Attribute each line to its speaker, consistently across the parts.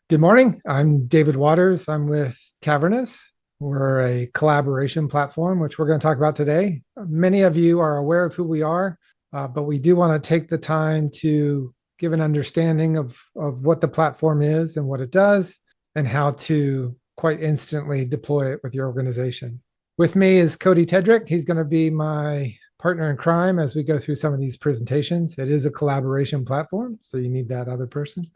Speaker 1: Good morning. I'm David Waters. I'm with Cavrnus. We're a collaboration platform, which we're going to talk about today. Many of you are aware of who we are, but we do want to take the time to give an understanding of what the platform is and what it does and how to quite instantly deploy it with your organization. With me is Cody Tedrick. He's going to be my partner in crime as we go through some of these presentations. It is a collaboration platform, so you need that other person.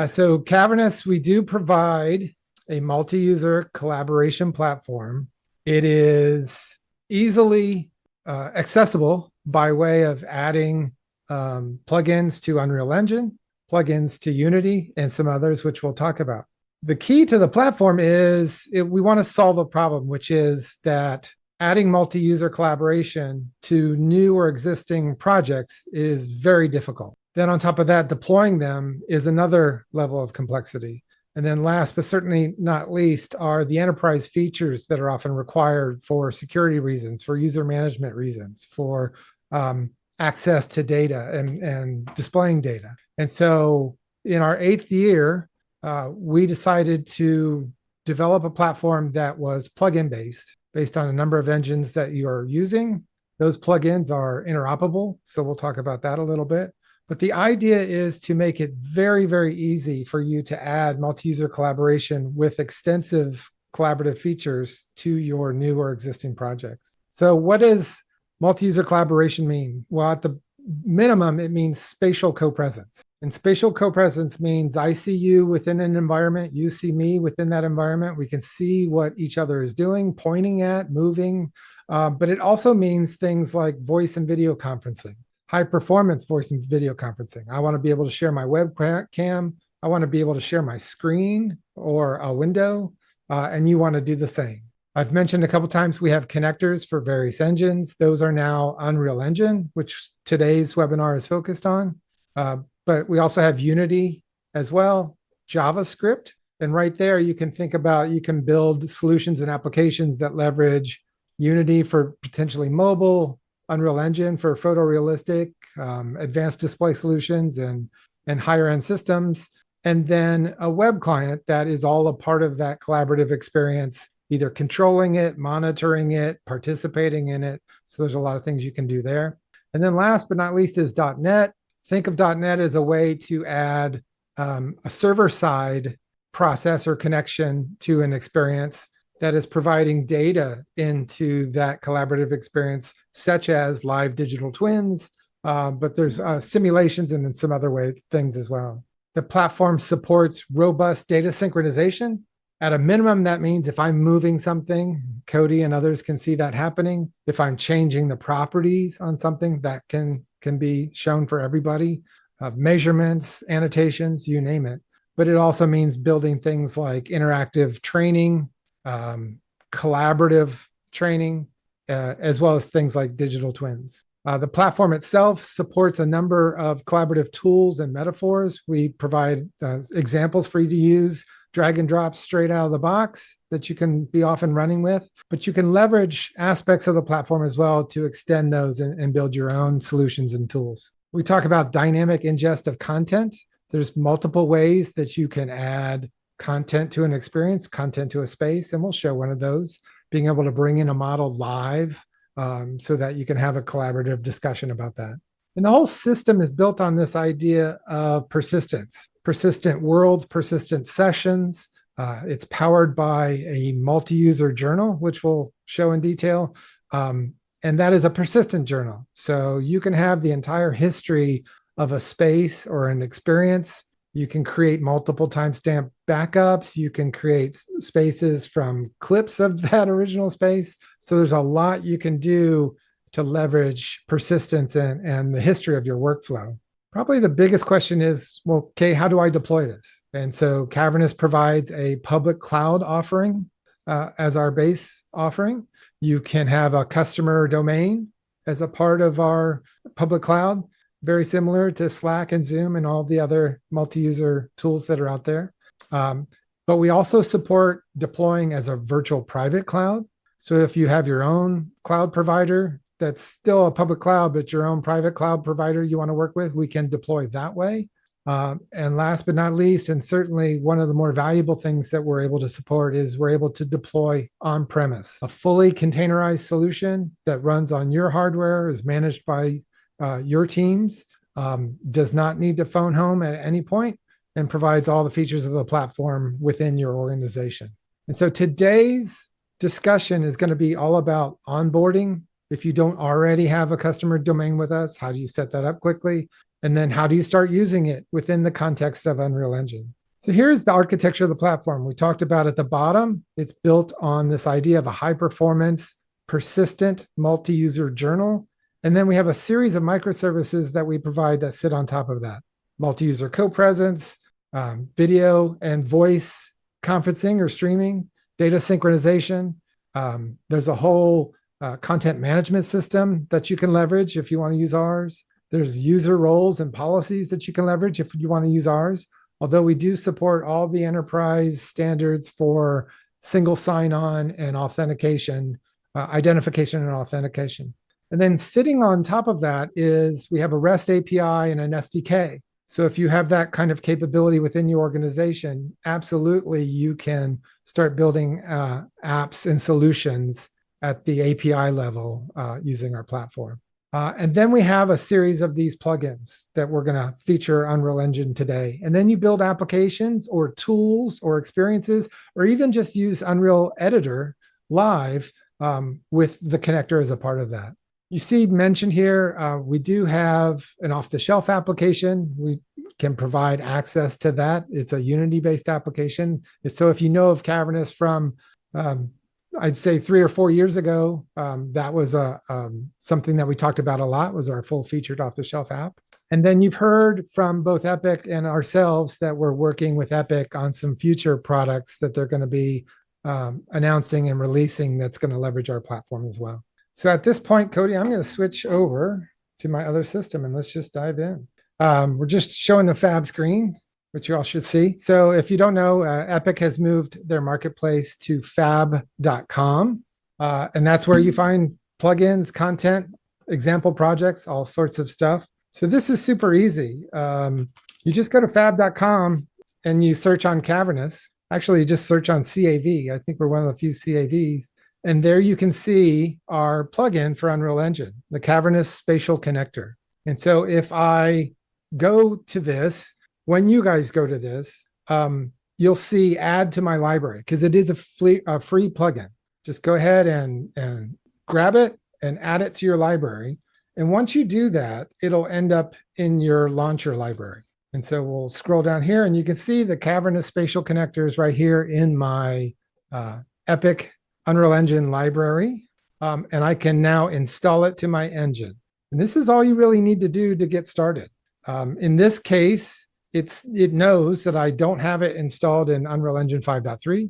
Speaker 1: So Cavrnus, we do provide a multi-user collaboration platform. It is easily accessible by way of adding plugins to Unreal Engine, plugins to Unity, and some others, which we'll talk about. The key to the platform is we want to solve a problem, which is that adding multi-user collaboration to new or existing projects is very difficult. Then on top of that, deploying them is another level of complexity. And then last, but certainly not least, are the enterprise features that are often required for security reasons, for user management reasons, for access to data and displaying data. And so in our 8th year, we decided to develop a platform that was plugin based on a number of engines that you are using. Those plugins are interoperable, so we'll talk about that a little bit. But the idea is to make it very, very easy for you to add multi-user collaboration with extensive collaborative features to your new or existing projects. So what does multi-user collaboration mean? Well, at the minimum, it means spatial copresence. And spatial copresence means I see you within an environment, you see me within that environment. We can see what each other is doing, pointing at, moving. But it also means things like voice and video conferencing, high performance voice and video conferencing. I want to be able to share my webcam. I want to be able to share my screen or a window, and you want to do the same. I've mentioned a couple of times we have connectors for various engines. Those are now Unreal Engine, which today's webinar is focused on. But we also have Unity as well, JavaScript. And right there, you can think about, you can build solutions and applications that leverage Unity for potentially mobile, Unreal Engine for photorealistic, advanced display solutions and higher end systems. And then a web client that is all a part of that collaborative experience, either controlling it, monitoring it, participating in it. So there's a lot of things you can do there. And then last but not least is .NET. Think of .NET as a way to add a server-side processor connection to an experience that is providing data into that collaborative experience, such as live digital twins, but there's simulations and then some other things as well. The platform supports robust data synchronization. At a minimum, that means if I'm moving something, Cody and others can see that happening. If I'm changing the properties on something, that can be shown for everybody. Measurements, annotations, you name it. But it also means building things like interactive training, collaborative training, as well as things like digital twins. The platform itself supports a number of collaborative tools and metaphors. We provide examples for you to use, drag and drop straight out of the box that you can be off and running with, but you can leverage aspects of the platform as well to extend those and build your own solutions and tools. We talk about dynamic ingest of content. There's multiple ways that you can add content to an experience, content to a space, and we'll show one of those, being able to bring in a model live so that you can have a collaborative discussion about that. And the whole system is built on this idea of persistence, persistent worlds, persistent sessions. It's powered by a multi-user journal, which we'll show in detail. And that is a persistent journal. So you can have the entire history of a space or an experience. You can create multiple timestamp backups. You can create spaces from clips of that original space. So there's a lot you can do to leverage persistence and the history of your workflow. Probably the biggest question is, well, okay, how do I deploy this? And so Cavrnus provides a public cloud offering as our base offering. You can have a customer domain as a part of our public cloud, very similar to Slack and Zoom and all the other multi-user tools that are out there. But we also support deploying as a virtual private cloud. So if you have your own cloud provider, that's still a public cloud, but your own private cloud provider you want to work with, we can deploy that way. And last but not least, and certainly one of the more valuable things that we're able to support is we're able to deploy on-premise, a fully containerized solution that runs on your hardware, is managed by your teams, does not need to phone home at any point, and provides all the features of the platform within your organization. And so today's discussion is going to be all about onboarding. If you don't already have a customer domain with us, how do you set that up quickly? And then how do you start using it within the context of Unreal Engine? So here's the architecture of the platform. We talked about at the bottom, it's built on this idea of a high performance, persistent multi-user journal. And then we have a series of microservices that we provide that sit on top of that. Multi-user copresence, video and voice conferencing or streaming, data synchronization. There's a whole content management system that you can leverage if you want to use ours. There's user roles and policies that you can leverage if you want to use ours. Although we do support all the enterprise standards for single sign-on and authentication, identification and authentication. And then sitting on top of that is we have a REST API and an SDK. So if you have that kind of capability within your organization, absolutely you can start building apps and solutions at the API level using our platform. And then we have a series of these plugins that we're going to feature Unreal Engine today. And then you build applications or tools or experiences, or even just use Unreal Editor live with the connector as a part of that. You see mentioned here, we do have an off-the-shelf application. We can provide access to that. It's a Unity-based application. So if you know of Cavrnus from I'd say 3 or 4 years ago, that was something that we talked about a lot, was our full featured off-the-shelf app. And then you've heard from both Epic and ourselves that we're working with Epic on some future products that they're going to be announcing and releasing that's going to leverage our platform as well. So at this point, Cody, I'm going to switch over to my other system and let's just dive in. We're just showing the fab screen, which you all should see. So if you don't know, Epic has moved their marketplace to fab.com. And that's where you find plugins, content, example projects, all sorts of stuff. So this is super easy. You just go to fab.com and you search on Cavrnus. Actually, you just search on CAV. I think we're one of the few CAVs. And there you can see our plugin for Unreal Engine, the Cavrnus Spatial Connector. And so if I go to this, when you guys go to this, you'll see add to my library because it is a free plugin. Just go ahead and grab it and add it to your library. And once you do that, it'll end up in your launcher library. And so we'll scroll down here and you can see the Cavrnus Spatial Connectors right here in my Epic Unreal Engine library. And I can now install it to my engine. And this is all you really need to do to get started. In this case, it knows that I don't have it installed in Unreal Engine 5.3.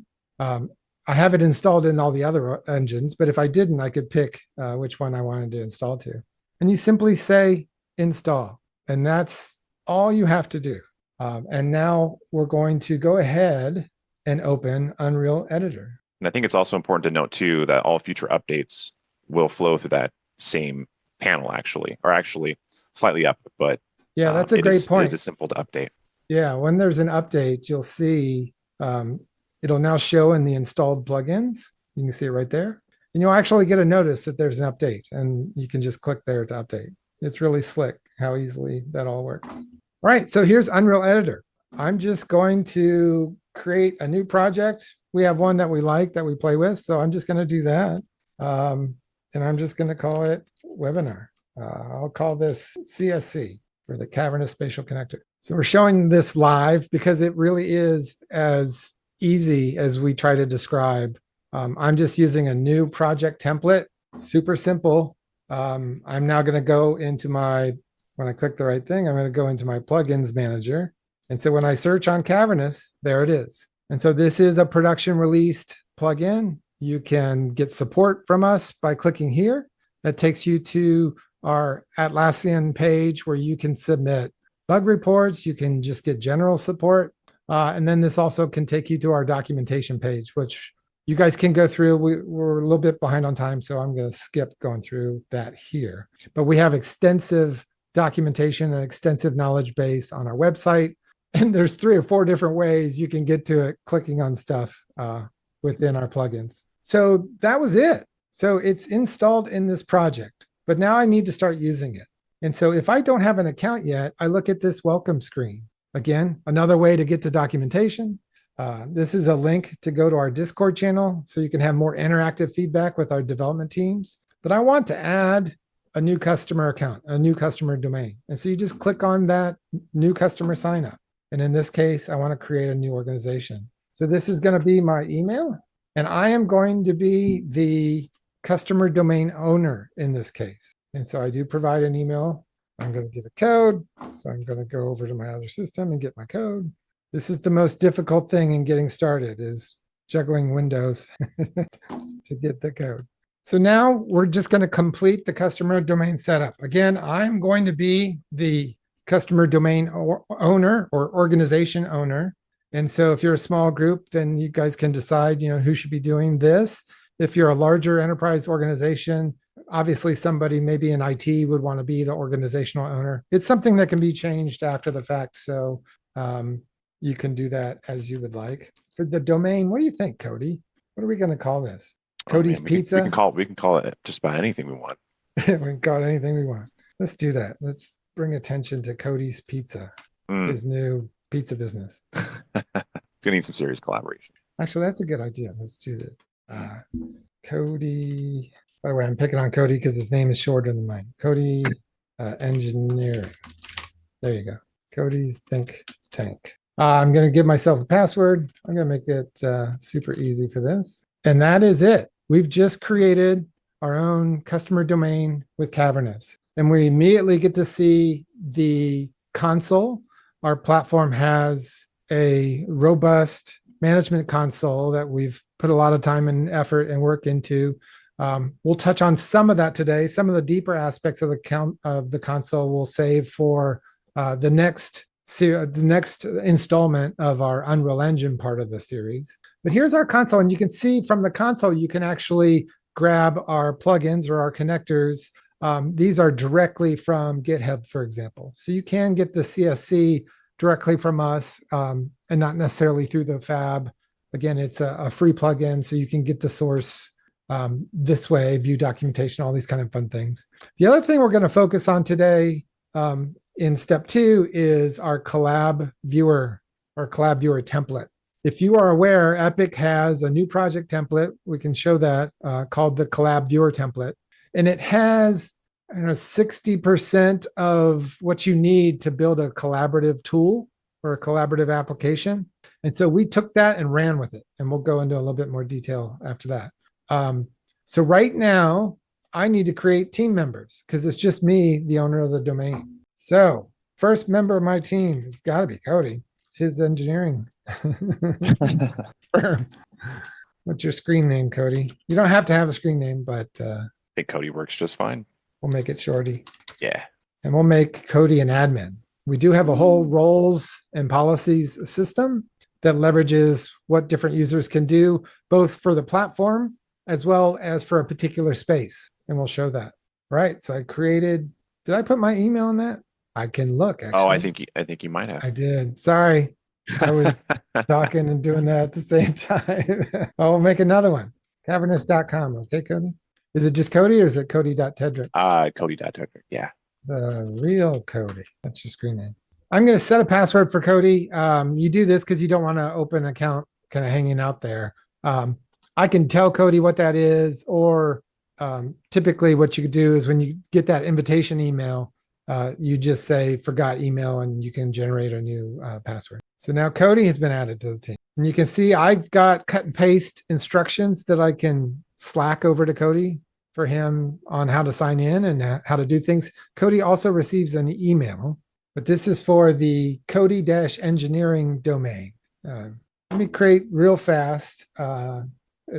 Speaker 1: I have it installed in all the other engines, but if I didn't, I could pick which one I wanted to install to. And you simply say install, and that's all you have to do. And now we're going to go ahead and open Unreal Editor.
Speaker 2: And I think it's also important to note too that all future updates will flow through that same panel actually slightly up, but
Speaker 1: yeah, that's a great point.
Speaker 2: It is simple to update.
Speaker 1: Yeah, when there's an update, you'll see it'll now show in the installed plugins. You can see it right there. And you'll actually get a notice that there's an update and you can just click there to update. It's really slick how easily that all works. All right, so here's Unreal Editor. I'm just going to create a new project. We have one that we like that we play with, so I'm just going to do that. And I'm just going to call it webinar. I'll call this CSC for the Cavrnus Spatial Connector. So we're showing this live because it really is as easy as we try to describe. I'm just using a new project template, super simple. I'm now going to go into when I click the right thing, I'm going to go into my plugins manager. And so when I search on Cavrnus, there it is. And so this is a production released plugin. You can get support from us by clicking here. That takes you to our Atlassian page where you can submit bug reports. You can just get general support. And then this also can take you to our documentation page, which you guys can go through. We're a little bit behind on time, so I'm going to skip going through that here. But we have extensive documentation and extensive knowledge base on our website. And there's 3 or 4 different ways you can get to it clicking on stuff within our plugins. So that was it. So it's installed in this project, but now I need to start using it. And so if I don't have an account yet, I look at this welcome screen. Again, another way to get to documentation. This is a link to go to our Discord channel so you can have more interactive feedback with our development teams. But I want to add a new customer account, a new customer domain. And so you just click on that new customer sign up. And in this case, I want to create a new organization. So this is going to be my email, and I am going to be the customer domain owner in this case. And so I do provide an email. I'm going to get a code. So I'm going to go over to my other system and get my code. This is the most difficult thing in getting started, is juggling windows to get the code. So now we're just going to complete the customer domain setup. Again, I'm going to be the customer domain owner or organization owner. And so if you're a small group, then you guys can decide, who should be doing this. If you're a larger enterprise organization, obviously somebody maybe in IT would want to be the organizational owner. It's something that can be changed after the fact. So you can do that as you would like. For the domain, what do you think, Cody? What are we going to call this? Cody's Pizza?
Speaker 2: We can call it just about anything we want.
Speaker 1: We can call it anything we want. Let's do that. Let's bring attention to Cody's Pizza, his new pizza business.
Speaker 2: It's going to need some serious collaboration.
Speaker 1: Actually, that's a good idea. Let's do this. Cody. By the way, I'm picking on Cody because his name is shorter than mine. Cody Engineering. There you go. Cody's Think Tank. I'm going to give myself a password. I'm going to make it super easy for this. And that is it. We've just created our own customer domain with Cavrnus. And we immediately get to see the console. Our platform has a robust management console that we've put a lot of time and effort and work into. We'll touch on some of that today. Some of the deeper aspects of the console we'll save for the next installment of our Unreal Engine part of the series. But here's our console, and you can see from the console, you can actually grab our plugins or our connectors. These are directly from GitHub, for example. So you can get the CSC directly from us and not necessarily through the fab. Again, it's a free plugin, so you can get the source this way, view documentation, all these kind of fun things. The other thing we're going to focus on today in step 2 is our Collab Viewer or Collab Viewer template. If you are aware, Epic has a new project template. We can show that called the Collab Viewer template. And it has 60% of what you need to build a collaborative tool or a collaborative application. And so we took that and ran with it. And we'll go into a little bit more detail after that. So right now, I need to create team members because it's just me, the owner of the domain. So first member of my team has got to be Cody. It's his engineering. What's your screen name, Cody? You don't have to have a screen name, but
Speaker 2: I think Cody works just fine.
Speaker 1: We'll make it Shorty.
Speaker 2: Yeah.
Speaker 1: And we'll make Cody an admin. We do have a whole roles and policies system that leverages what different users can do, both for the platform as well as for a particular space. And we'll show that. Right. So I created, did I put my email in that? I can look, actually.
Speaker 2: Oh, I think you might have.
Speaker 1: I did. Sorry. I was talking and doing that at the same time. I'll make another one. Cavrnus.com. Okay, Cody? Is it just Cody or is it Cody.Tedrick?
Speaker 2: Cody.Tedrick. Yeah.
Speaker 1: The real Cody. That's your screen name. I'm going to set a password for Cody. You do this because you don't want to open an account kind of hanging out there. I can tell Cody what that is, or typically what you could do is when you get that invitation email, you just say forgot email and you can generate a new password. So now Cody has been added to the team. And you can see I've got cut and paste instructions that I can Slack over to Cody for him on how to sign in and how to do things. Cody also receives an email, but this is for the Cody-engineering domain. Let me create real fast at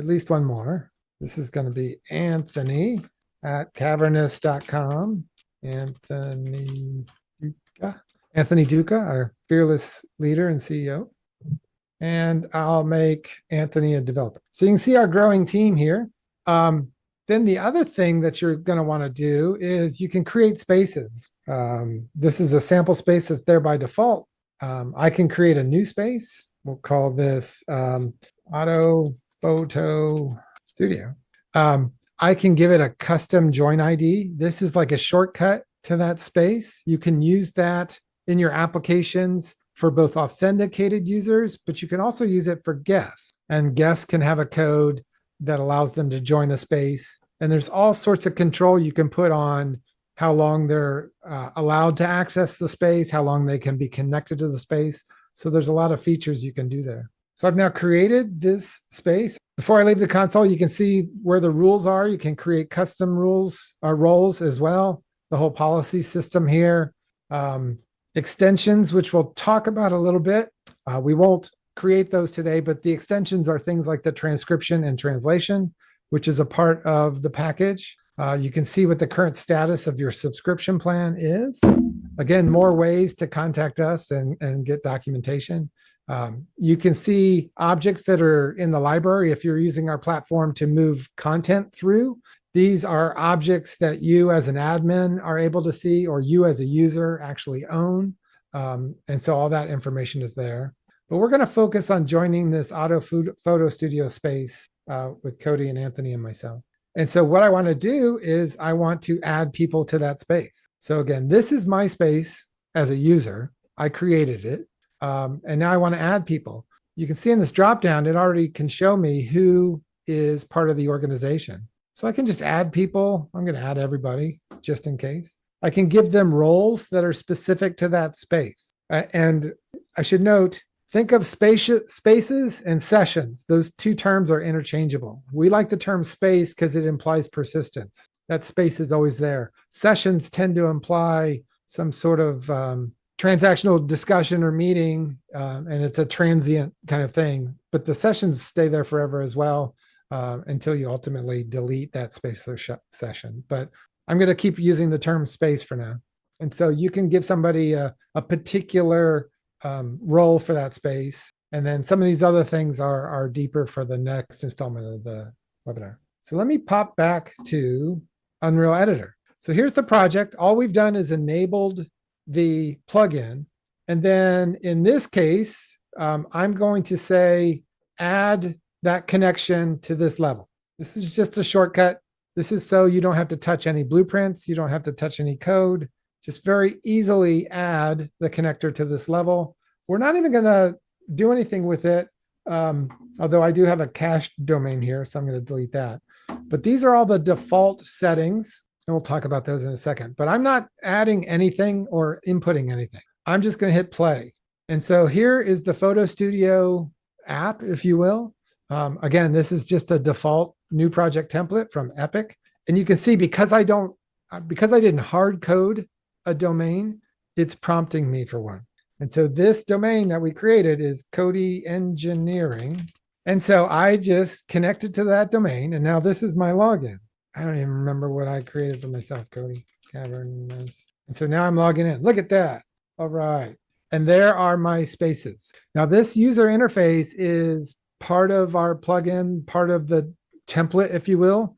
Speaker 1: least one more. This is going to be Anthony at Cavrnus.com. Anthony Duca, our fearless leader and CEO. And I'll make Anthony a developer. So you can see our growing team here. Then the other thing that you're going to want to do is you can create spaces. This is a sample space that's there by default. I can create a new space. We'll call this Auto Photo Studio. I can give it a custom join ID. This is like a shortcut to that space. You can use that in your applications for both authenticated users, but you can also use it for guests. And guests can have a code that allows them to join a space. And there's all sorts of control you can put on how long they're allowed to access the space, how long they can be connected to the space. So there's a lot of features you can do there. So I've now created this space. Before I leave the console, you can see where the rules are. You can create custom rules or roles as well. The whole policy system here. Extensions, which we'll talk about a little bit. We won't create those today, but the extensions are things like the transcription and translation, which is a part of the package. You can see what the current status of your subscription plan is. Again, more ways to contact us and get documentation. You can see objects that are in the library if you're using our platform to move content through. These are objects that you as an admin are able to see, or you as a user actually own. And so all that information is there. But we're going to focus on joining this Auto Photo Studio space with Cody and Anthony and myself. And so what I want to do is I want to add people to that space. So again, this is my space as a user. I created it. And now I want to add people. You can see in this dropdown, it already can show me who is part of the organization. So I can just add people. I'm going to add everybody just in case. I can give them roles that are specific to that space. And I should note, think of spaces and sessions. Those two terms are interchangeable. We like the term space because it implies persistence. That space is always there. Sessions tend to imply some sort of transactional discussion or meeting, and it's a transient kind of thing. But the sessions stay there forever as well until you ultimately delete that space or session. But I'm going to keep using the term space for now. And so you can give somebody a particular role for that space. And then some of these other things are deeper for the next installment of the webinar. So let me pop back to Unreal Editor. So here's the project. All we've done is enabled the plugin. And then in this case, I'm going to say, add that connection to this level. This is just a shortcut. This is so you don't have to touch any blueprints. You don't have to touch any code. Just very easily add the connector to this level. We're not even going to do anything with it, although I do have a cached domain here, so I'm going to delete that. But these are all the default settings, and we'll talk about those in a second. But I'm not adding anything or inputting anything. I'm just going to hit play. And so here is the Photo Studio app, if you will. Again, this is just a default new project template from Epic. And you can see because I didn't hard code a domain, it's prompting me for one. And so this domain that we created is Cody Engineering. And so I just connected to that domain. And now this is my login. I don't even remember what I created for myself, Cody. Cavrnus. And so now I'm logging in. Look at that. All right. And there are my spaces. Now this user interface is part of our plugin, part of the template, if you will.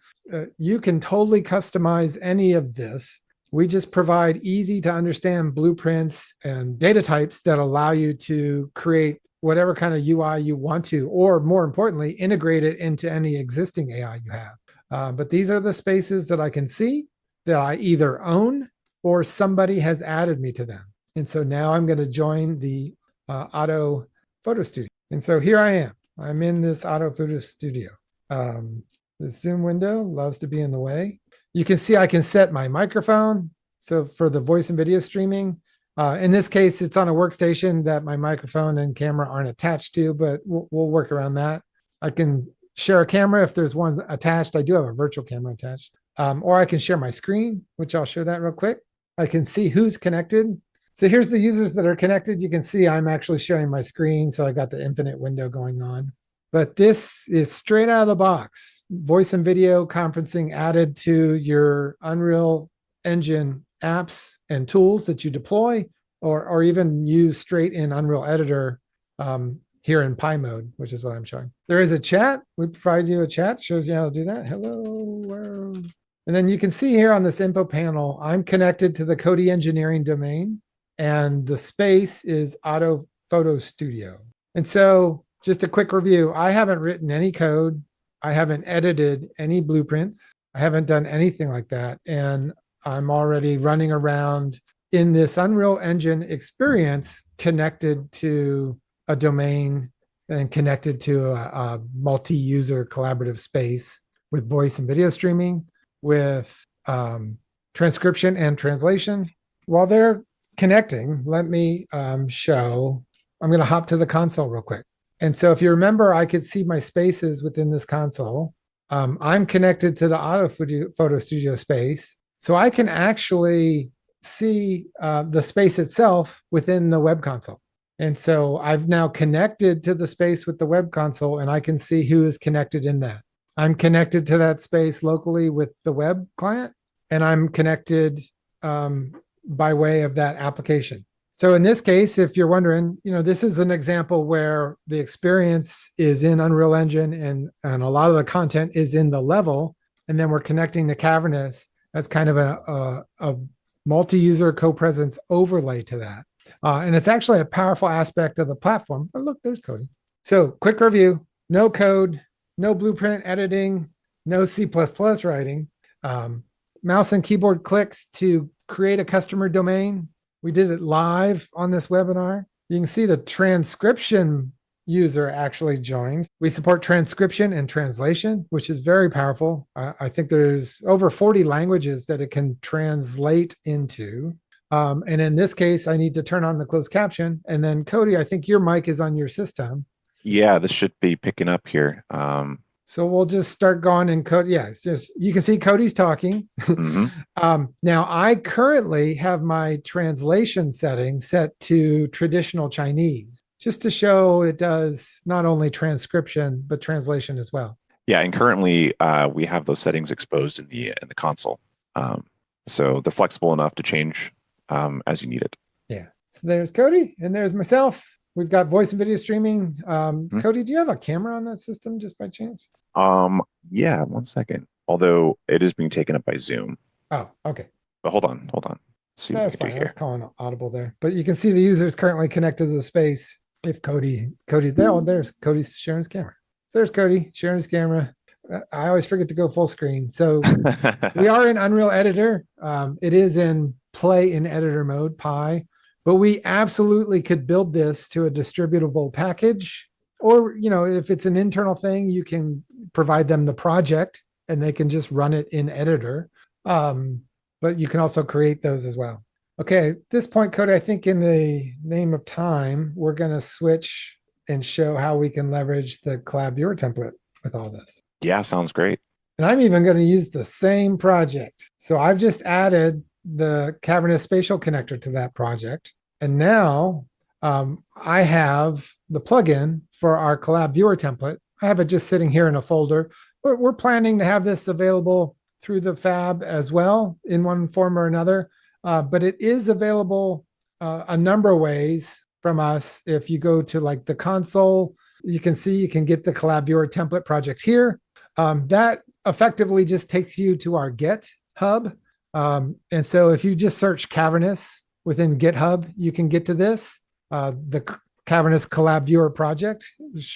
Speaker 1: You can totally customize any of this. We just provide easy to understand blueprints and data types that allow you to create whatever kind of UI you want to, or more importantly, integrate it into any existing AI you have. But these are the spaces that I can see that I either own or somebody has added me to them. And so now I'm going to join the Auto Photo Studio. And so here I am. I'm in this Auto Photo Studio. The Zoom window loves to be in the way. You can see I can set my microphone. So for the voice and video streaming, in this case, it's on a workstation that my microphone and camera aren't attached to, but we'll work around that. I can share a camera if there's one attached. I do have a virtual camera attached. Or I can share my screen, which I'll show that real quick. I can see who's connected. So here's the users that are connected. You can see I'm actually sharing my screen. So I got the infinite window going on. But this is straight out of the box. Voice and video conferencing added to your Unreal Engine apps and tools that you deploy, or even use straight in Unreal Editor here in Pi mode, which is what I'm showing. There is a chat. We provide you a chat, shows you how to do that. Hello world. And then you can see here on this info panel, I'm connected to the Cody engineering domain, and the space is Auto Photo Studio. And so just a quick review, I haven't written any code. I haven't edited any blueprints. I haven't done anything like that. And I'm already running around in this Unreal Engine experience connected to a domain and connected to a multi-user collaborative space with voice and video streaming, with transcription and translation. While they're connecting, let me show, I'm going to hop to the console real quick. And so if you remember, I could see my spaces within this console. I'm connected to the Auto Photo Studio space. So I can actually see the space itself within the web console. And so I've now connected to the space with the web console, and I can see who is connected in that. I'm connected to that space locally with the web client, and I'm connected by way of that application. So in this case, if you're wondering, this is an example where the experience is in Unreal Engine and a lot of the content is in the level, and then we're connecting to Cavrnus as kind of a multi-user copresence overlay to that. And it's actually a powerful aspect of the platform. Oh, look, there's Cody. So quick review, no code, no blueprint editing, no C++ writing, mouse and keyboard clicks to create a customer domain. We did it live on this webinar. You can see the transcription user actually joined. We support transcription and translation, which is very powerful. I think there's over 40 languages that it can translate into. And in this case, I need to turn on the closed caption. And then Cody, I think your mic is on your system.
Speaker 2: Yeah, this should be picking up here.
Speaker 1: So we'll just start going in code. Yeah, it's just, you can see Cody's talking. Now I currently have my translation setting set to traditional Chinese, just to show it does not only transcription, but translation as well.
Speaker 2: Yeah, and currently we have those settings exposed in the console. So they're flexible enough to change as you need it.
Speaker 1: Yeah, so there's Cody and there's myself. We've got voice and video streaming. Cody, do you have a camera on that system just by chance?
Speaker 2: Yeah, 1 second. Although it is being taken up by Zoom.
Speaker 1: Oh, okay.
Speaker 2: But hold on. Let's see what
Speaker 1: That's
Speaker 2: we can
Speaker 1: fine.
Speaker 2: do
Speaker 1: I was
Speaker 2: here.
Speaker 1: calling audible there. But you can see the user is currently connected to the space. If Cody there, oh, there's Cody's sharing his camera. So there's Cody sharing his camera. I always forget to go full screen. So we are in Unreal Editor. It is in play in editor mode, Pi. But we absolutely could build this to a distributable package. Or, if it's an internal thing, you can provide them the project and they can just run it in editor. But you can also create those as well. Okay, at this point, Cody, I think in the name of time, we're going to switch and show how we can leverage the Collab Viewer template with all this.
Speaker 2: Yeah, sounds great.
Speaker 1: And I'm even going to use the same project. So I've just added the Cavrnus Spatial Connector to that project. And now I have the plugin for our Collab Viewer template. I have it just sitting here in a folder. We're planning to have this available through the Fab as well in one form or another. But it is available a number of ways from us. If you go to like the console, you can see you can get the Collab Viewer template project here. That effectively just takes you to our GitHub. And so if you just search Cavrnus within GitHub, you can get to this. The Cavrnus Collab Viewer project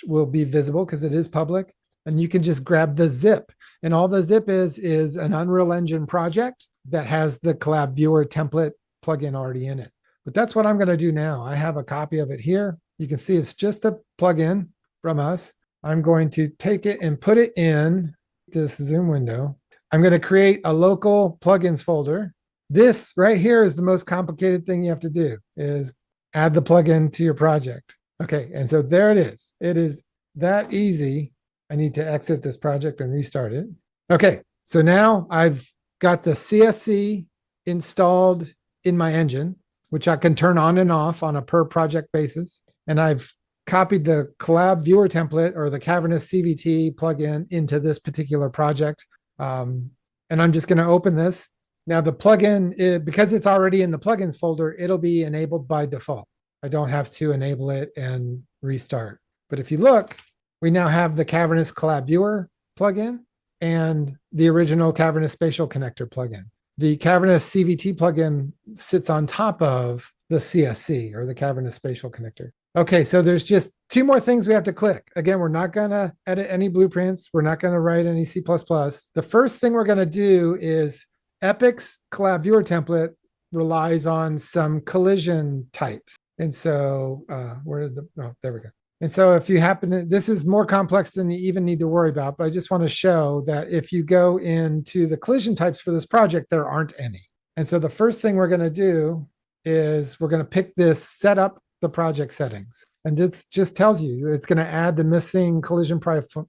Speaker 1: will be visible because it is public. And you can just grab the zip. And all the zip is an Unreal Engine project that has the Collab Viewer template plugin already in it. But that's what I'm going to do now. I have a copy of it here. You can see it's just a plugin from us. I'm going to take it and put it in this Zoom window. I'm going to create a local plugins folder. This right here is the most complicated thing you have to do, is add the plugin to your project. Okay, and so there it is. It is that easy. I need to exit this project and restart it. Okay, so now I've got the CSC installed in my engine, which I can turn on and off on a per project basis. And I've copied the Collab Viewer template or the Cavrnus CVT plugin into this particular project. And I'm just going to open this. Now the plugin, because it's already in the plugins folder, it'll be enabled by default. I don't have to enable it and restart. But if you look, we now have the Cavrnus Collab Viewer plugin and the original Cavrnus Spatial Connector plugin. The Cavrnus CVT plugin sits on top of the CSC, or the Cavrnus Spatial Connector. Okay, so there's just two more things we have to click. Again, we're not going to edit any blueprints. We're not going to write any C++. The first thing we're going to do is Epic's Collab Viewer template relies on some collision types. And so there we go. And so if you happen to, this is more complex than you even need to worry about, but I just want to show that if you go into the collision types for this project, there aren't any. And so the first thing we're going to do is we're going to pick this setup the project settings. And this just tells you it's going to add the missing collision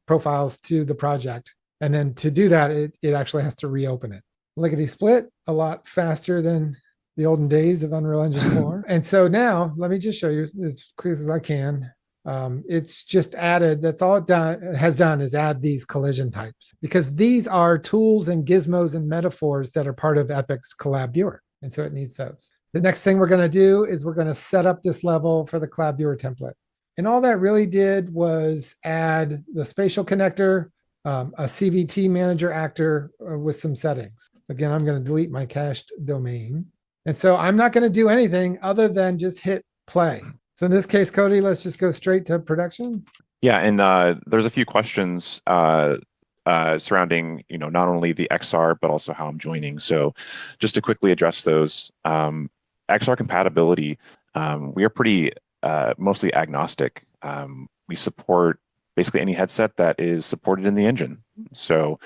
Speaker 1: profiles to the project. And then to do that, it actually has to reopen it. Lickety split, a lot faster than the olden days of Unreal Engine 4. And so now let me just show you as quick as I can. It's just added, that's all it has done is add these collision types, because these are tools and gizmos and metaphors that are part of Epic's Collab Viewer. And so it needs those. The next thing we're going to do is we're going to set up this level for the Collab Viewer template. And all that really did was add the spatial connector, a CVT manager actor with some settings. Again, I'm going to delete my cached domain. And so I'm not going to do anything other than just hit play. So in this case, Cody, let's just go straight to production.
Speaker 2: Yeah, and there's a few questions surrounding, not only the XR, but also how I'm joining. So just to quickly address those, XR compatibility, we are pretty mostly agnostic. We support basically any headset that is supported in the engine. So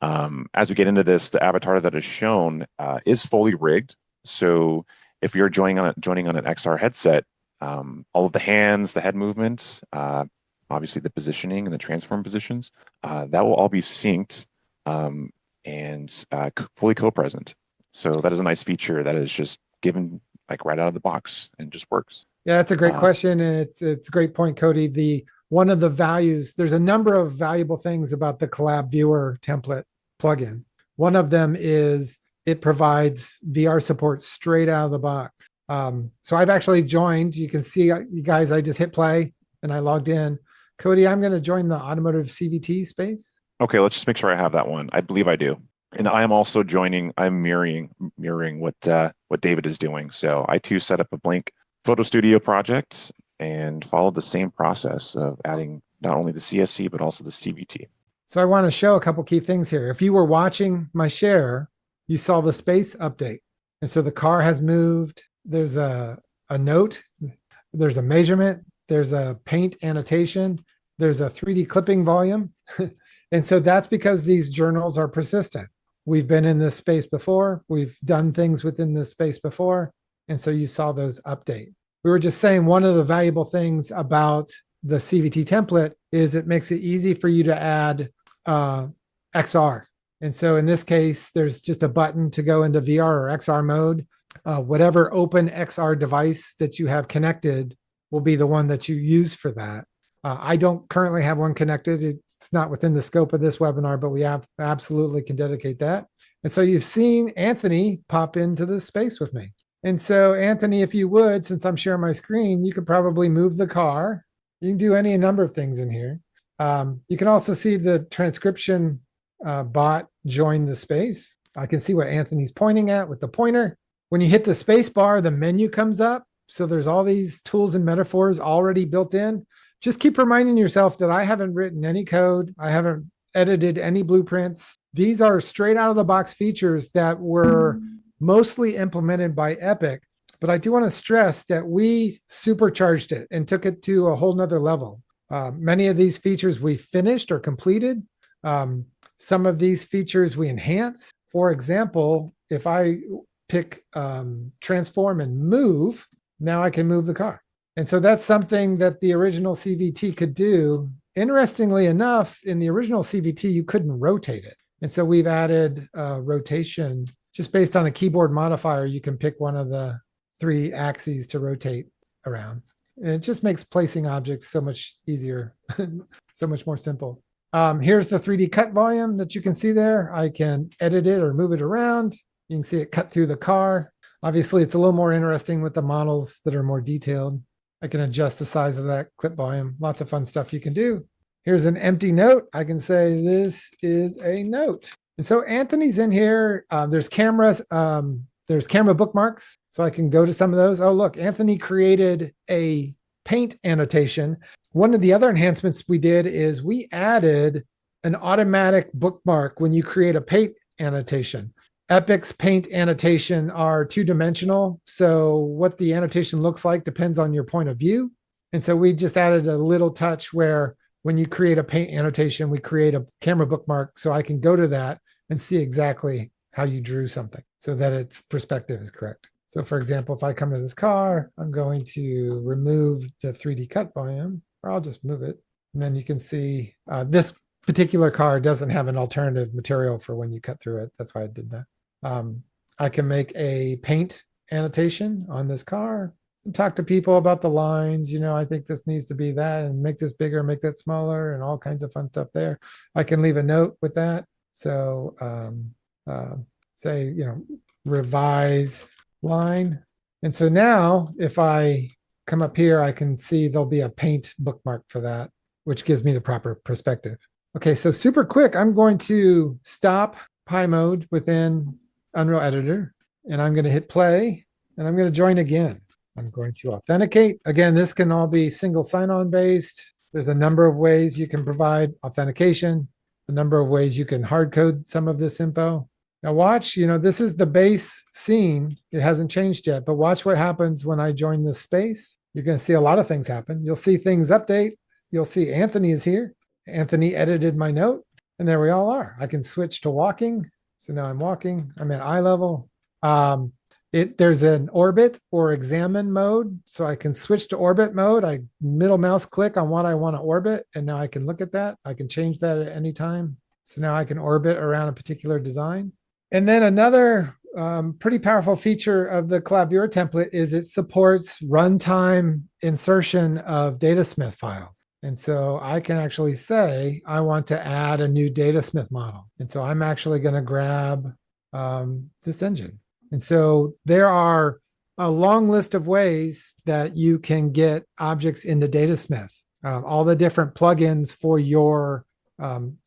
Speaker 2: as we get into this, the avatar that is shown is fully rigged. So if you're joining on an XR headset, all of the hands, the head movement, obviously the positioning and the transform positions, that will all be synced and fully co-present. So that is a nice feature that is just given like right out of the box and just works.
Speaker 1: Yeah, that's a great question. And it's a great point, Cody. One of the values, there's a number of valuable things about the Collab Viewer template plugin. One of them is it provides VR support straight out of the box. So I've actually joined. You can see, you guys, I just hit play and I logged in. Cody, I'm going to join the automotive CVT space.
Speaker 2: Okay, let's just make sure I have that one. I believe I do. And I am also joining, I'm mirroring what David is doing. So I too set up a blank photo studio project and followed the same process of adding not only the CSC, but also the CVT.
Speaker 1: So I want to show a couple key things here. If you were watching my share, you saw the space update. And so the car has moved. There's a note, there's a measurement, there's a paint annotation, there's a 3D clipping volume. And so that's because these journals are persistent. We've been in this space before. We've done things within this space before. And so you saw those update. We were just saying one of the valuable things about the CVT template is it makes it easy for you to add XR. And so in this case, there's just a button to go into VR or XR mode. Whatever open XR device that you have connected will be the one that you use for that. I don't currently have one connected. It's not within the scope of this webinar, but we absolutely can dedicate that. And so you've seen Anthony pop into this space with me. And so Anthony, if you would, since I'm sharing my screen, you could probably move the car. You can do any number of things in here. You can also see the transcription bot join the space. I can see what Anthony's pointing at with the pointer. When you hit the space bar, the menu comes up. So there's all these tools and metaphors already built in. Just keep reminding yourself that I haven't written any code. I haven't edited any blueprints. These are straight out of the box features that were mostly implemented by Epic. But I do want to stress that we supercharged it and took it to a whole nother level. Many of these features we finished or completed. Some of these features we enhanced. For example, if I pick transform and move, now I can move the car. And so that's something that the original CVT could do. Interestingly enough, in the original CVT, you couldn't rotate it. And so we've added rotation just based on a keyboard modifier. You can pick one of the 3 axes to rotate around. And it just makes placing objects so much easier, so much more simple. Here's the 3D cut volume that you can see there. I can edit it or move it around. You can see it cut through the car. Obviously, it's a little more interesting with the models that are more detailed. I can adjust the size of that clip volume. Lots of fun stuff you can do. Here's an empty note. I can say this is a note. And so Anthony's in here. There's cameras. There's camera bookmarks. So I can go to some of those. Oh, look, Anthony created a paint annotation. One of the other enhancements we did is we added an automatic bookmark when you create a paint annotation. Epic's paint annotation are two-dimensional. So what the annotation looks like depends on your point of view. And so we just added a little touch where when you create a paint annotation, we create a camera bookmark so I can go to that and see exactly how you drew something so that its perspective is correct. So for example, if I come to this car, I'm going to remove the 3D cut volume, or I'll just move it. And then you can see this particular car doesn't have an alternative material for when you cut through it. That's why I did that. I can make a paint annotation on this car and talk to people about the lines. I think this needs to be that, and make this bigger, make that smaller, and all kinds of fun stuff there. I can leave a note with that. So say, revise line. And so now if I come up here, I can see there'll be a paint bookmark for that, which gives me the proper perspective. Okay, so super quick, I'm going to stop Pi mode within Unreal Editor, and I'm going to hit play, and I'm going to join again. I'm going to authenticate. Again, this can all be single sign-on based. There's a number of ways you can provide authentication, a number of ways you can hard code some of this info. Now watch, this is the base scene. It hasn't changed yet, but watch what happens when I join this space. You're going to see a lot of things happen. You'll see things update. You'll see Anthony is here. Anthony edited my note, and there we all are. I can switch to walking. So now I'm walking. I'm at eye level. There's an orbit or examine mode. So I can switch to orbit mode. I middle mouse click on what I want to orbit, and now I can look at that. I can change that at any time. So now I can orbit around a particular design. And then another pretty powerful feature of the Collab Viewer template is it supports runtime insertion of Datasmith files. And so I can actually say, I want to add a new Datasmith model. And so I'm actually going to grab this engine. And so there are a long list of ways that you can get objects into Datasmith. All the different plugins for your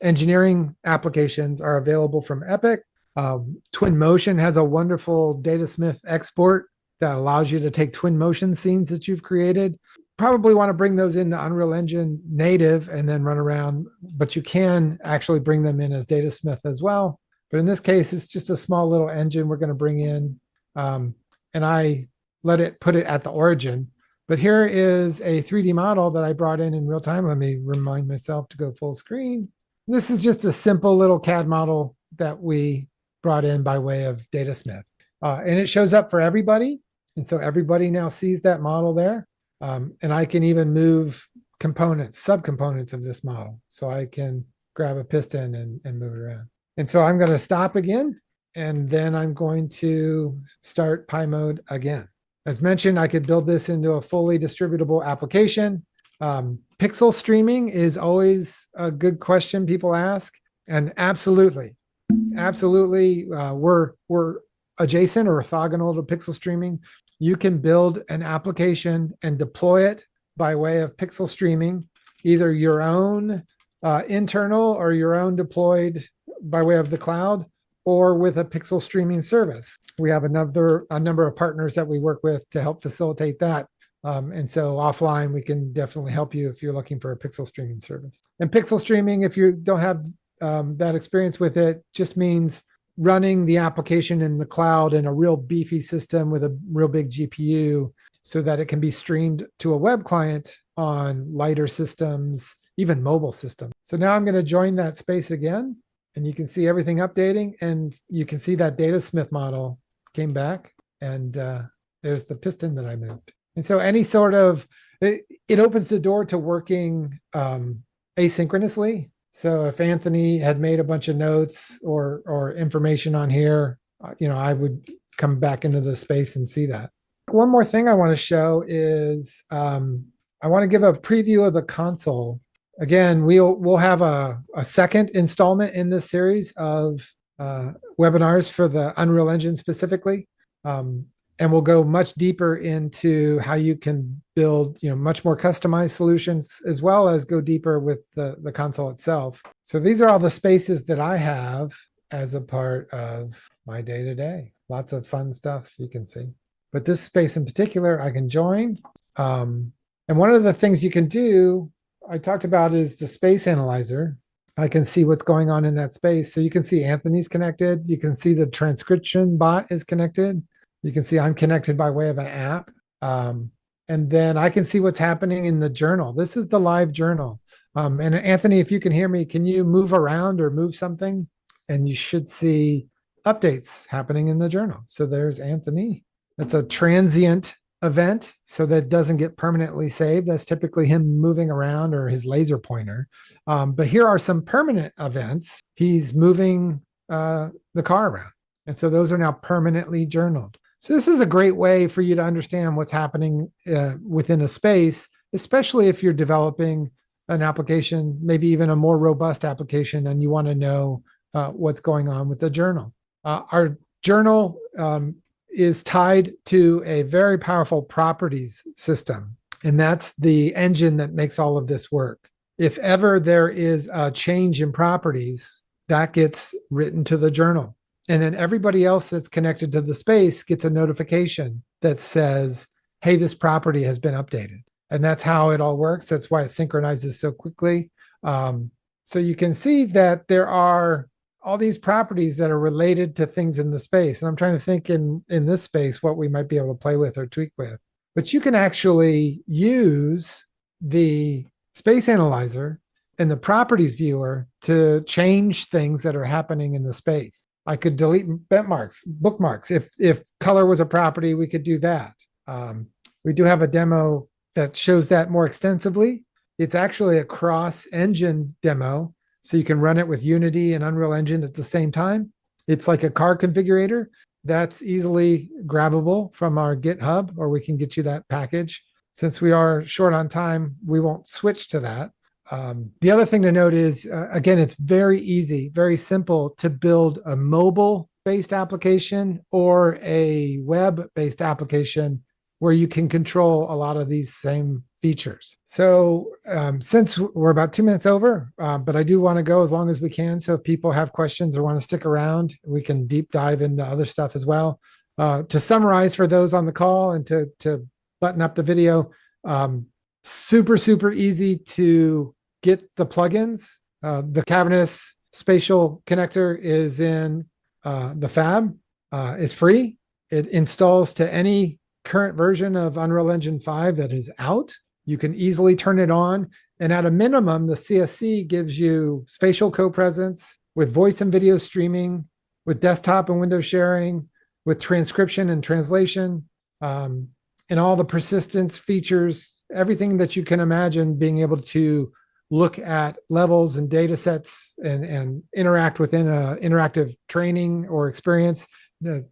Speaker 1: engineering applications are available from Epic. Twinmotion has a wonderful Datasmith export that allows you to take Twinmotion scenes that you've created. Probably want to bring those into Unreal Engine native and then run around, but you can actually bring them in as Datasmith as well. But in this case, it's just a small little engine we're going to bring in, and I put it at the origin. But here is a 3D model that I brought in real time. Let me remind myself to go full screen. This is just a simple little CAD model that we brought in by way of Datasmith. And it shows up for everybody. And so everybody now sees that model there. And I can even move components, subcomponents of this model. So I can grab a piston and move it around. And so I'm going to stop again, and then I'm going to start Pi mode again. As mentioned, I could build this into a fully distributable application. Pixel streaming is always a good question people ask. And absolutely, we're adjacent or orthogonal to pixel streaming. You can build an application and deploy it by way of pixel streaming, either your own internal or your own deployed by way of the cloud, or with a pixel streaming service. We have a number of partners that we work with to help facilitate that. And so offline, we can definitely help you if you're looking for a pixel streaming service. And pixel streaming, if you don't have that experience with it, just means running the application in the cloud in a real beefy system with a real big GPU so that it can be streamed to a web client on lighter systems, even mobile systems. So now I'm going to join that space again, and you can see everything updating, and you can see that Datasmith model came back, and there's the piston that I moved. And so any sort of, it opens the door to working asynchronously. So if Anthony had made a bunch of notes or information on here, I would come back into the space and see that. One more thing I want to show is I want to give a preview of the console. Again, we'll have a second installment in this series of webinars for the Unreal Engine specifically. and we'll go much deeper into how you can build, much more customized solutions, as well as go deeper with the console itself. So these are all the spaces that I have as a part of my day-to-day. Lots of fun stuff you can see. But this space in particular, I can join. And one of the things you can do, I talked about, is the space analyzer. I can see what's going on in that space. So you can see Anthony's connected. You can see the transcription bot is connected. You can see I'm connected by way of an app. And then I can see what's happening in the journal. This is the live journal. And Anthony, if you can hear me, can you move around or move something? And you should see updates happening in the journal. So there's Anthony. That's a transient event, so that doesn't get permanently saved. That's typically him moving around or his laser pointer. But here are some permanent events. He's moving the car around. And so those are now permanently journaled. So this is a great way for you to understand what's happening within a space, especially if you're developing an application, maybe even a more robust application, and you want to know what's going on with the journal. Our journal is tied to a very powerful properties system, and that's the engine that makes all of this work. If ever there is a change in properties, that gets written to the journal. And then everybody else that's connected to the space gets a notification that says, hey, this property has been updated. And that's how it all works. That's why it synchronizes so quickly. So you can see that there are all these properties that are related to things in the space. And I'm trying to think in this space what we might be able to play with or tweak with. But you can actually use the space analyzer and the properties viewer to change things that are happening in the space. I could delete bookmarks. If color was a property, we could do that. We do have a demo that shows that more extensively. It's actually a cross-engine demo, so you can run it with Unity and Unreal Engine at the same time. It's like a car configurator that's easily grabbable from our GitHub, or we can get you that package. Since we are short on time, we won't switch to that. The other thing to note is, again, it's very easy, very simple to build a mobile-based application or a web-based application where you can control a lot of these same features. So since we're about 2 minutes over, but I do want to go as long as we can. So if people have questions or want to stick around, we can deep dive into other stuff as well. To summarize for those on the call and to button up the video, super easy to get the plugins. The Cavrnus Spatial Connector is in the fab. It's free. It installs to any current version of Unreal Engine 5 that is out. You can easily turn it on. And at a minimum, the CSC gives you spatial copresence with voice and video streaming, with desktop and window sharing, with transcription and translation, and all the persistence features, everything that you can imagine being able to look at levels and data sets and interact within an interactive training or experience, the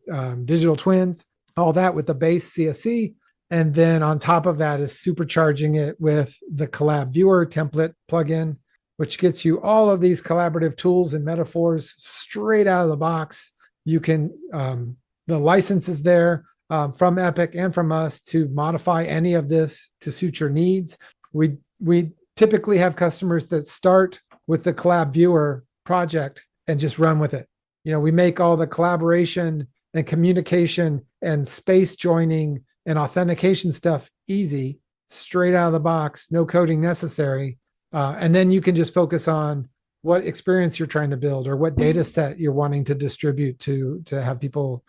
Speaker 1: digital twins, all that with the base CSC. And then on top of that is supercharging it with the Collab Viewer template plugin, which gets you all of these collaborative tools and metaphors straight out of the box. You can, the license is there from Epic and from us to modify any of this to suit your needs. We typically have customers that start with the Collab Viewer project and just run with it. We make all the collaboration and communication and space joining and authentication stuff easy, straight out of the box, no coding necessary. And then you can just focus on what experience you're trying to build or what data set you're wanting to distribute to have people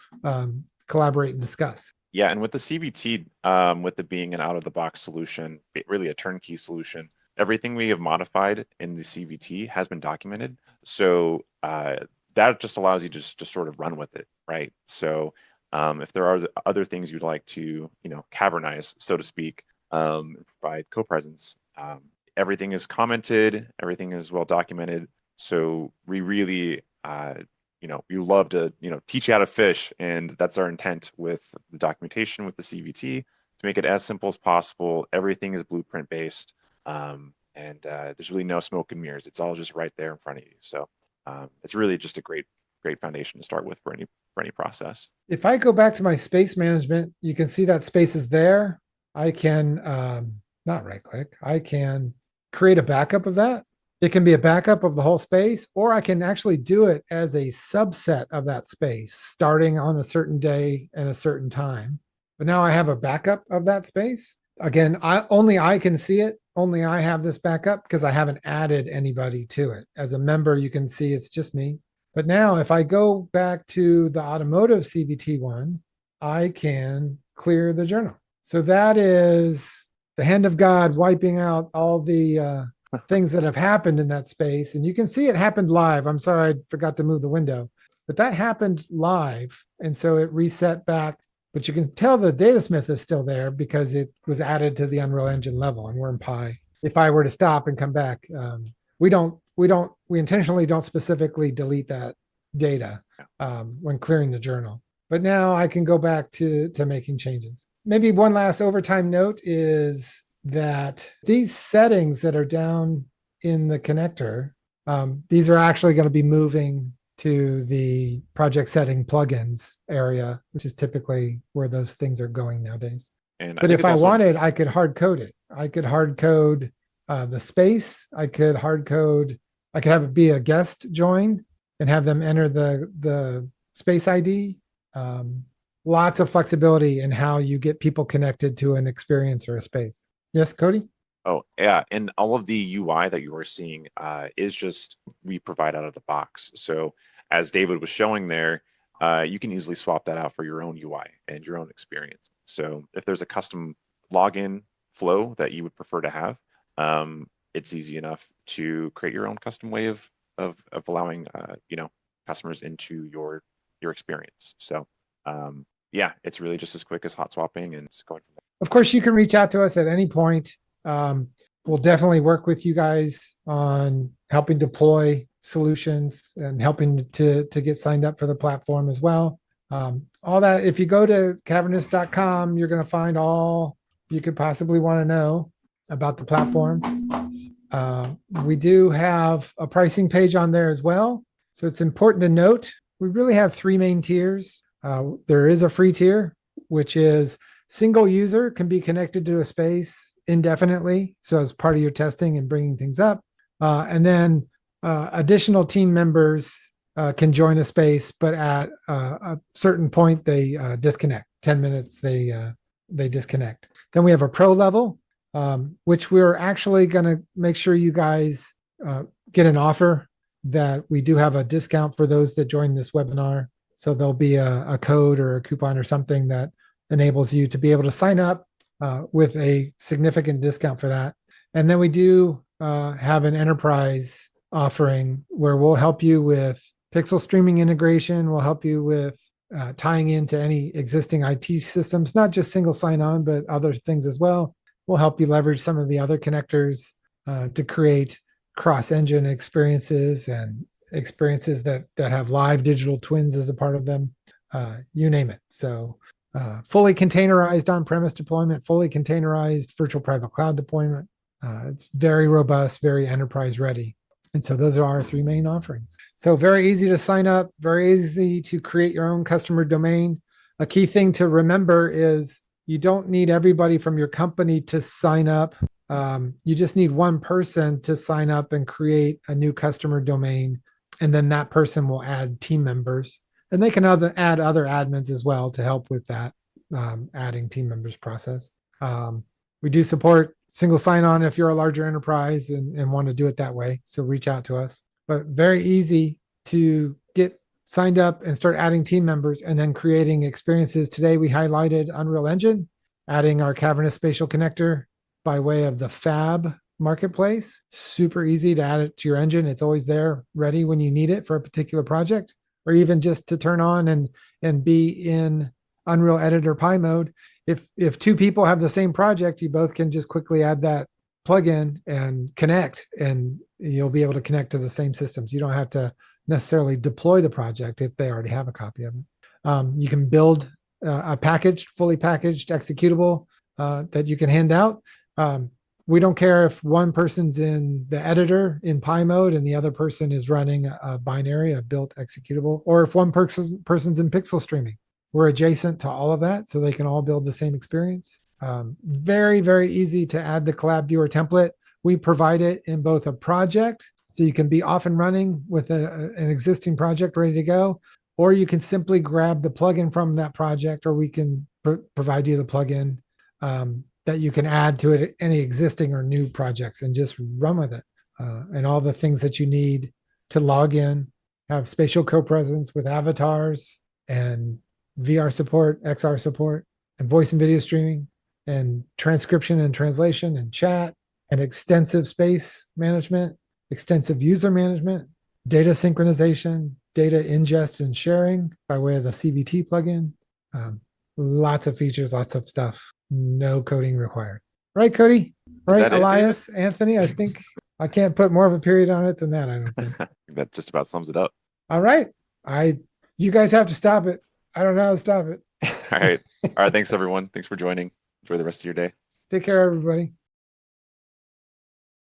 Speaker 1: collaborate and discuss.
Speaker 2: Yeah, and with the CVT, with it being an out-of-the-box solution, really a turnkey solution, everything we have modified in the CVT has been documented. So that just allows you to sort of run with it, right? So if there are other things you'd like to, cavernize, so to speak, provide copresence, everything is commented, everything is well documented. So we really, we love to, teach you how to fish, and that's our intent with the documentation with the CVT, to make it as simple as possible. Everything is blueprint based, and there's really no smoke and mirrors. It's all just right there in front of you. So it's really just a great great foundation to start with for any process.
Speaker 1: If I go back to my space management, you can see that space is there. I can not right click. I can create a backup of that. It can be a backup of the whole space, or I can actually do it as a subset of that space, starting on a certain day and a certain time. But now I have a backup of that space. Again, only I can see it. Only I have this backup because I haven't added anybody to it. As a member, you can see it's just me. But now if I go back to the automotive CVT one, I can clear the journal. So that is the hand of God wiping out all the things that have happened in that space. And you can see it happened live. I'm sorry, I forgot to move the window, but that happened live. And so it reset back, but you can tell the Datasmith is still there because it was added to the Unreal Engine level and we're in Pi. If I were to stop and come back, we intentionally don't specifically delete that data when clearing the journal. But now I can go back to making changes. Maybe one last overtime note is that these settings that are down in the connector, these are actually going to be moving to the project setting plugins area, which is typically where those things are going nowadays. But if I wanted, I could hard code it. I could hard code the space. I could have it be a guest join and have them enter the space ID. Lots of flexibility in how you get people connected to an experience or a space. Yes, Cody?
Speaker 2: Oh, yeah. And all of the UI that you are seeing is just we provide out of the box. So as David was showing there, you can easily swap that out for your own UI and your own experience. So if there's a custom login flow that you would prefer to have, it's easy enough to create your own custom way of allowing customers into your experience. So yeah, it's really just as quick as hot swapping and going from there.
Speaker 1: Of course, you can reach out to us at any point. We'll definitely work with you guys on helping deploy solutions and helping to get signed up for the platform as well. All that, if you go to cavrnus.com, you're going to find all you could possibly want to know about the platform. We do have a pricing page on there as well. So it's important to note, we really have three main tiers. There is a free tier, which is single user can be connected to a space indefinitely. So as part of your testing and bringing things up. And then additional team members can join a space, but at a certain point, they disconnect. 10 minutes, they disconnect. Then we have a pro level, which we're actually going to make sure you guys get an offer that we do have a discount for those that join this webinar. So there'll be a code or a coupon or something that enables you to be able to sign up with a significant discount for that. And then we do have an enterprise offering where we'll help you with pixel streaming integration. We'll help you with tying into any existing IT systems, not just single sign-on, but other things as well. We'll help you leverage some of the other connectors to create cross-engine experiences and experiences that have live digital twins as a part of them. You name it. So fully containerized on-premise deployment, fully containerized virtual private cloud deployment. It's very robust, very enterprise ready. And so those are our three main offerings. So very easy to sign up, very easy to create your own customer domain. A key thing to remember is you don't need everybody from your company to sign up. You just need one person to sign up and create a new customer domain. And then that person will add team members. And they can add other admins as well to help with that adding team members process. We do support single sign-on if you're a larger enterprise and want to do it that way. So reach out to us. But very easy to get signed up and start adding team members and then creating experiences. Today we highlighted Unreal Engine, adding our Cavrnus Spatial Connector by way of the Fab marketplace. Super easy to add it to your engine. It's always there, ready when you need it for a particular project, or even just to turn on and be in Unreal Editor Pi mode. If two people have the same project, you both can just quickly add that plugin and connect, and you'll be able to connect to the same systems. You don't have to necessarily deploy the project if they already have a copy of it. You can build a fully packaged executable that you can hand out. We don't care if one person's in the editor in Pi mode and the other person is running a binary, a built executable, or if one person's in pixel streaming. We're adjacent to all of that, so they can all build the same experience. Very, very easy to add the Collab Viewer template. We provide it in both a project, so you can be off and running with an existing project ready to go, or you can simply grab the plugin from that project, or we can provide you the plugin that you can add to it, any existing or new projects, and just run with it. And all the things that you need to log in, have spatial copresence with avatars and VR support, XR support, and voice and video streaming, and transcription and translation and chat, and extensive space management, extensive user management, data synchronization, data ingest and sharing by way of the CVT plugin. Lots of features, lots of stuff. No coding required. Right, Cody? Right, Elias, Anthony? I think I can't put more of a period on it than that, I don't think.
Speaker 2: That just about sums it up.
Speaker 1: All right. You guys have to stop it. I don't know how to stop it.
Speaker 2: All right. All right. Thanks, everyone. Thanks for joining. Enjoy the rest of your day.
Speaker 1: Take care, everybody.